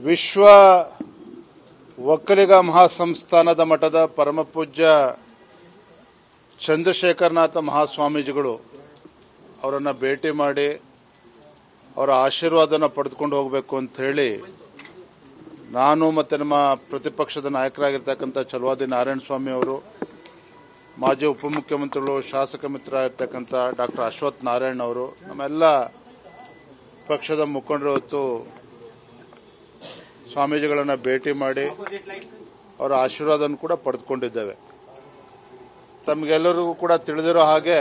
ವಿಶ್ವ ಒಕ್ಕಲಿಗ ಮಹಾಸಂಸ್ಥಾನದ ಮಠದ ಪರಮಪೂಜ್ಯ ಚಂದ್ರಶೇಖರನಾಥ ಮಹಾಸ್ವಾಮೀಜಿಗಳು ಅವರನ್ನು ಭೇಟಿ ಮಾಡಿ ಅವರ ಆಶೀರ್ವಾದನ ಪಡೆದುಕೊಂಡು ಹೋಗಬೇಕು ಅಂತ ಹೇಳಿ ನಾನು ಮತ್ತು ನಮ್ಮ ಪ್ರತಿಪಕ್ಷದ ನಾಯಕರಾಗಿರ್ತಕ್ಕಂಥ ಛಲವಾದಿ ನಾರಾಯಣಸ್ವಾಮಿ ಅವರು, ಮಾಜಿ ಉಪಮುಖ್ಯಮಂತ್ರಿಗಳು, ಶಾಸಕ ಮಿತ್ರ ಇರ್ತಕ್ಕಂಥ ಡಾಕ್ಟರ್ ಅಶ್ವಥ್ ನಾರಾಯಣ್ ಅವರು, ನಮ್ಮೆಲ್ಲ ಪಕ್ಷದ ಮುಖಂಡರು ಹೊತ್ತು ಸ್ವಾಮೀಜಿಗಳನ್ನು ಭೇಟಿ ಮಾಡಿ ಅವರ ಆಶೀರ್ವಾದವನ್ನು ಕೂಡ ಪಡೆದುಕೊಂಡಿದ್ದೇವೆ. ತಮಗೆಲ್ಲರಿಗೂ ಕೂಡ ತಿಳಿದಿರೋ ಹಾಗೆ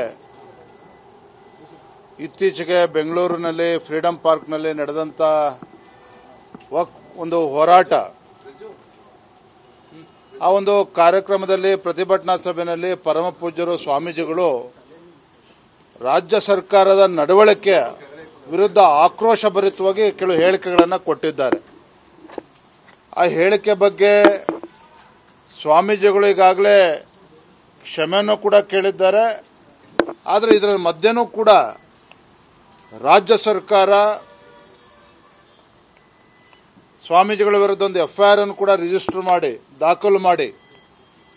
ಇತ್ತೀಚೆಗೆ ಬೆಂಗಳೂರಿನಲ್ಲಿ ಫ್ರೀಡಂ ಪಾರ್ಕ್ನಲ್ಲಿ ನಡೆದಂಥ ಒಂದು ಹೋರಾಟ, ಆ ಒಂದು ಕಾರ್ಯಕ್ರಮದಲ್ಲಿ ಪ್ರತಿಭಟನಾ ಸಭೆಯಲ್ಲಿ ಪರಮ ಪೂಜ್ಯರು ಸ್ವಾಮೀಜಿಗಳು ರಾಜ್ಯ ಸರ್ಕಾರದ ನಡವಳಿಕೆ ವಿರುದ್ಧ ಆಕ್ರೋಶಭರಿತವಾಗಿ ಕೆಲವು ಹೇಳಿಕೆಗಳನ್ನು ಕೊಟ್ಟಿದ್ದಾರೆ. ಆ ಹೇಳಿಕೆ ಬಗ್ಗೆ ಸ್ವಾಮೀಜಿಗಳು ಈಗಾಗಲೇ ಕ್ಷಮೆಯನ್ನು ಕೂಡ ಕೇಳಿದ್ದಾರೆ. ಆದರೆ ಇದರ ಮಧ್ಯನೂ ಕೂಡ ರಾಜ್ಯ ಸರ್ಕಾರ ಸ್ವಾಮೀಜಿಗಳ ವಿರುದ್ಧ ಒಂದು ಎಫ್ಐಆರ್ ಅನ್ನು ಕೂಡ ರಿಜಿಸ್ಟರ್ ಮಾಡಿ ದಾಖಲು ಮಾಡಿ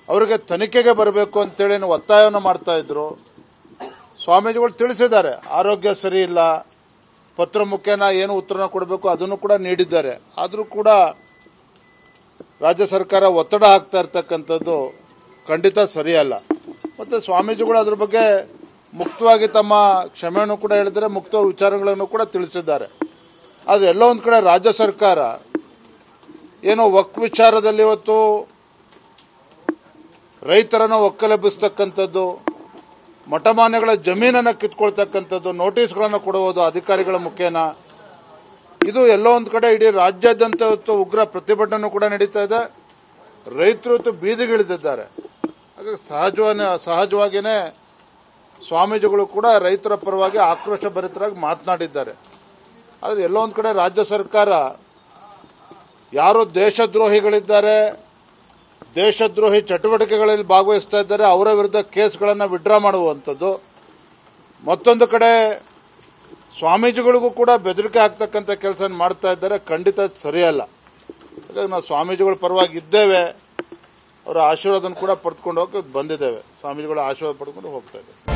ಅವರಿಗೆ ತನಿಖೆಗೆ ಬರಬೇಕು ಅಂತೇಳಿ ಒತ್ತಾಯವನ್ನು ಮಾಡ್ತಾ ಇದ್ರು. ಸ್ವಾಮೀಜಿಗಳು ತಿಳಿಸಿದ್ದಾರೆ, ಆರೋಗ್ಯ ಸರಿ ಇಲ್ಲ, ಪತ್ರ ಮುಖೇನ ಏನು ಉತ್ತರನ ಕೊಡಬೇಕು ಅದನ್ನು ಕೂಡ ನೀಡಿದ್ದಾರೆ. ಆದರೂ ಕೂಡ ರಾಜ್ಯ ಸರ್ಕಾರ ಒತ್ತಡ ಹಾಕ್ತಾ ಇರ್ತಕ್ಕಂಥದ್ದು ಖಂಡಿತ ಸರಿಯಲ್ಲ. ಮತ್ತು ಸ್ವಾಮೀಜಿಗಳು ಅದ್ರ ಬಗ್ಗೆ ಮುಕ್ತವಾಗಿ ತಮ್ಮ ಕ್ಷಮೆಯನ್ನು ಕೂಡ ಹೇಳಿದರೆ, ಮುಕ್ತ ವಿಚಾರಗಳನ್ನು ಕೂಡ ತಿಳಿಸಿದ್ದಾರೆ. ಆದರೆ ಎಲ್ಲೋ ಒಂದು ಕಡೆ ರಾಜ್ಯ ಸರ್ಕಾರ ಏನೋ ವಕ್ಫ್ ವಿಚಾರದಲ್ಲಿ ಇವತ್ತು ರೈತರನ್ನು ಒಕ್ಕಲೆಬ್ಬಿಸ್ತಕ್ಕಂಥದ್ದು, ಮಠಮಾನ್ಯಗಳ ಜಮೀನನ್ನು ಕಿತ್ಕೊಳ್ತಕ್ಕಂಥದ್ದು, ನೋಟಿಸ್ಗಳನ್ನು ಕೊಡುವುದು ಅಧಿಕಾರಿಗಳ ಮುಖೇನ, ಇದು ಎಲ್ಲೋ ಒಂದು ಕಡೆ ಇಡೀ ರಾಜ್ಯಾದ್ಯಂತ ಇವತ್ತು ಉಗ್ರ ಪ್ರತಿಭಟನೆ ಕೂಡ ನಡೀತಾ ಇದೆ. ರೈತರು ಇವತ್ತು ಬೀದಿಗಿಳಿದಿದ್ದಾರೆ. ಹಾಗಾಗಿ ಸಹಜವಾಗಿಯೇ ಸ್ವಾಮೀಜಿಗಳು ಕೂಡ ರೈತರ ಪರವಾಗಿ ಆಕ್ರೋಶ ಭರಿತರಾಗಿ ಮಾತನಾಡಿದ್ದಾರೆ. ಆದರೆ ಎಲ್ಲೋ ಒಂದು ಕಡೆ ರಾಜ್ಯ ಸರ್ಕಾರ ಯಾರು ದೇಶದ್ರೋಹಿಗಳಿದ್ದಾರೆ, ದೇಶದ್ರೋಹಿ ಚಟುವಟಿಕೆಗಳಲ್ಲಿ ಭಾಗವಹಿಸ್ತಾ ಇದ್ದಾರೆ, ಅವರ ವಿರುದ್ಧ ಕೇಸ್ಗಳನ್ನು ವಿಡ್ರಾ ಮಾಡುವಂಥದ್ದು, ಮತ್ತೊಂದು ಕಡೆ ಸ್ವಾಮೀಜಿಗಳಿಗೂ ಕೂಡ ಬೆದರಿಕೆ ಹಾಕ್ತಕ್ಕಂಥ ಕೆಲಸ ಮಾಡ್ತಾ ಇದ್ದಾರೆ. ಖಂಡಿತ ಸರಿಯಲ್ಲ. ಹಾಗಾಗಿ ನಾವು ಸ್ವಾಮೀಜಿಗಳ ಪರವಾಗಿ ಇದ್ದೇವೆ, ಅವರ ಆಶೀರ್ವಾದನ ಕೂಡ ಪಡೆದುಕೊಂಡು ಹೋಗಿ ಬಂದಿದ್ದೇವೆ. ಸ್ವಾಮೀಜಿಗಳ ಆಶೀರ್ವಾದ ಪಡೆದುಕೊಂಡು ಹೋಗ್ತಾ ಇದ್ದೇವೆ.